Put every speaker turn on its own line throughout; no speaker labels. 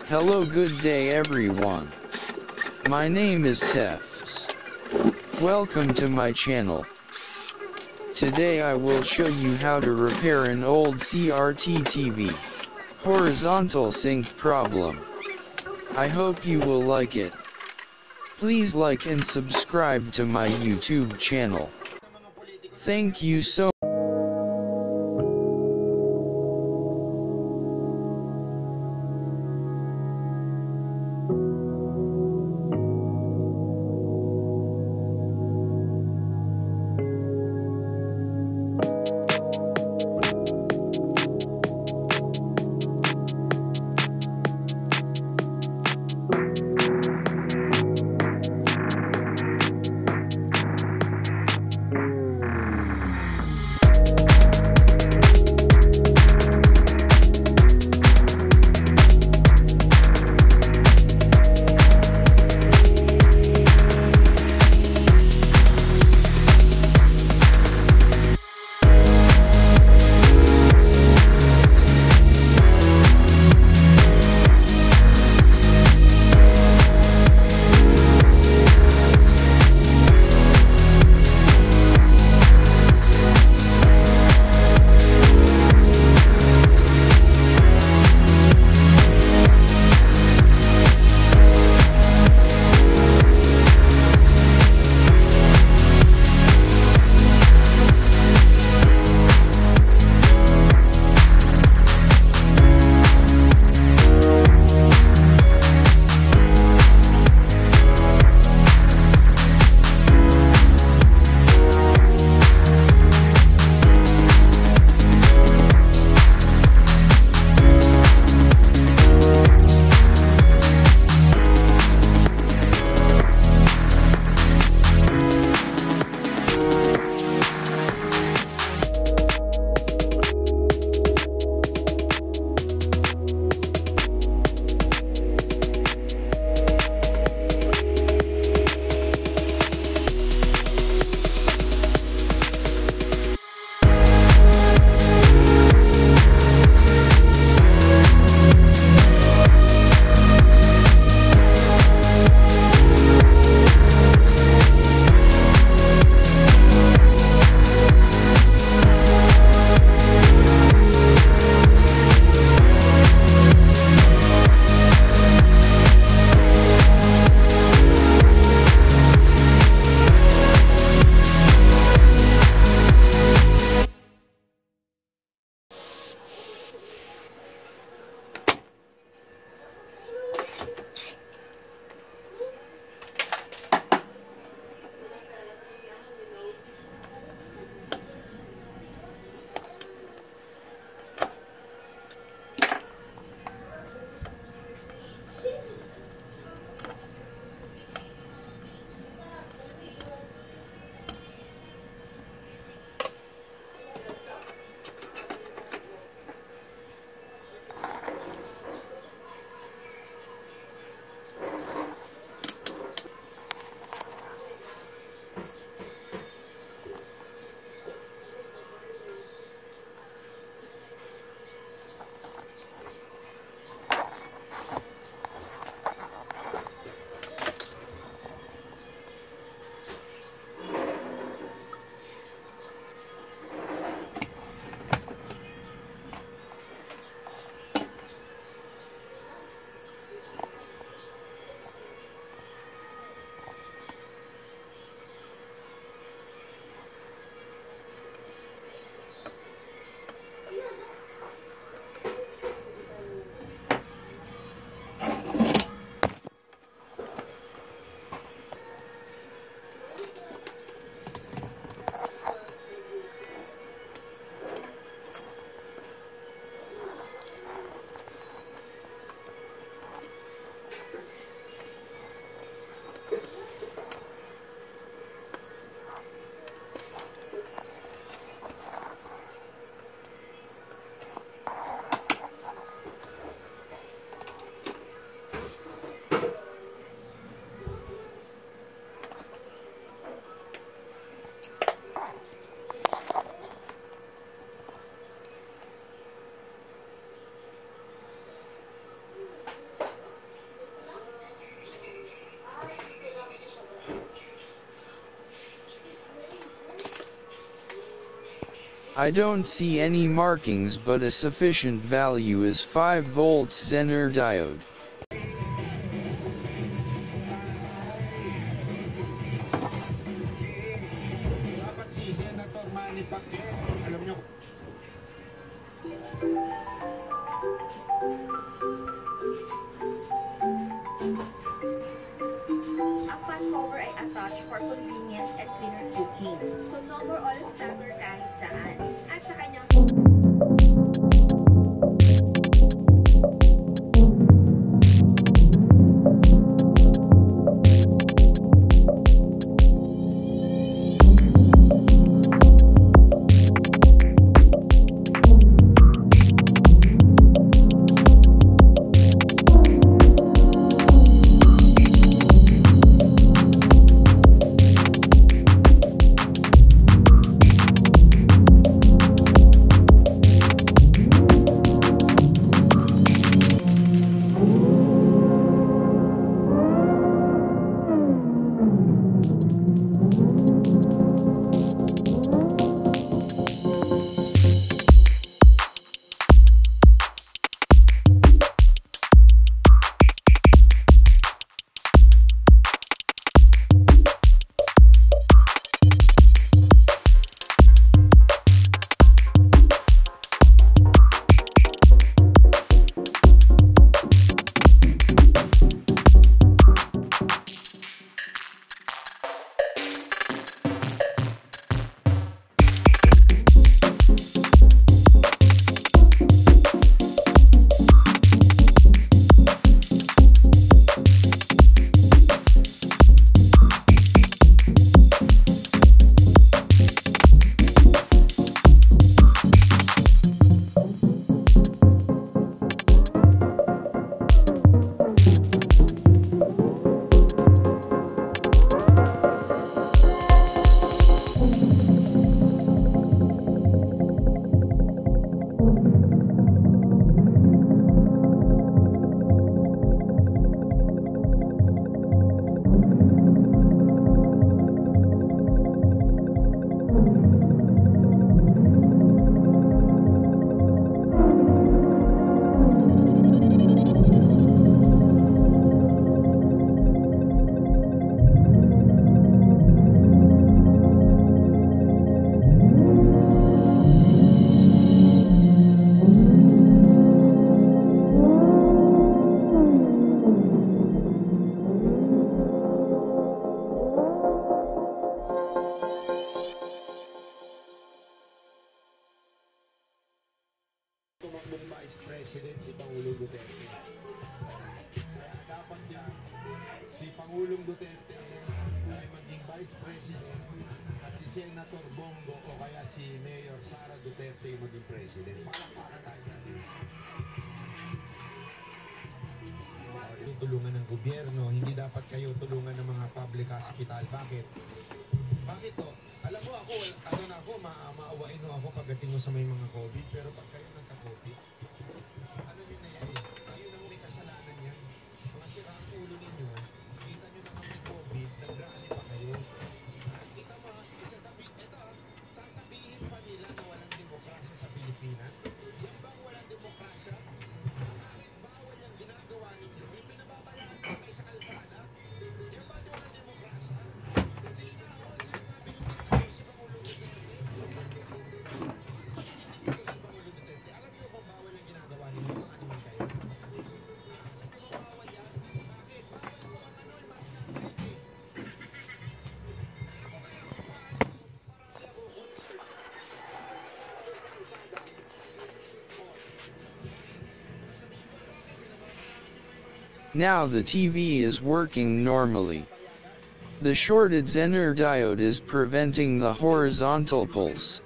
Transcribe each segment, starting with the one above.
Hello, good day everyone. My name is Tefs. Welcome to my channel. Today I will show you how to repair an old CRT TV horizontal sync problem. I hope you will like it. Please like and subscribe to my YouTube channel. Thank you so much. I don't see any markings, but a sufficient value is 5 volts Zener diode.
Dapat si Senator Manny Pacquiao, alam nyo.
Ang pan cover ay attached for convenience and cleaner cooking. So no more oil splatter kahit saan. At sa kanyang
tumakbong Vice President si Pangulong Duterte. Kaya dapat yan, si Pangulong Duterte ay maging Vice President at si Senator Bongo o kaya si Mayor Sara Duterte maging President. Palakpakan tayo natin. Tulungan ng gobyerno, hindi dapat kayo tulungan ng mga public hospital. Bakit? Bakit to? Alam mo ako, maawain mo ako pagdating mo sa may mga COVID, pero pag kayo nagka-COVID, ano nyo na yan? Kayo nang may kasalanan yan. Mga sirang ulo ninyo, kita nyo naman may COVID, nag-rally pa kayo. Kita mo, sasabihin pa nila na walang demokrasya sa Pilipinas. Yan bang walang demokrasya? Bakit bawal yung ginagawa ninyo? May pinababayaan pa kayo sa kalsada? Yan ba di walang demokrasya? Sige nga ako, sinasabi nyo si Pangulong Duterte. Alam niyo kung bawal yung ginagawa ninyo, mga animal kayo? Kung bawal yan, bakit? Bawal po ang ano, yung mga CRT. Ako kaya kung paano, parang ako concert.
Now the TV is working normally. The shorted Zener diode is preventing the horizontal pulse.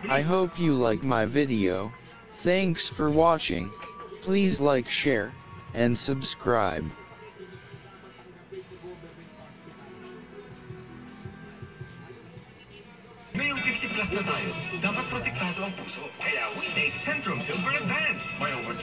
I hope you like my video. Thanks for watching. Please like, share, and subscribe.
Ngayong 50 plus na tayo, dapat protektado ang puso. Kaya we take Centrum Silver Advance. May over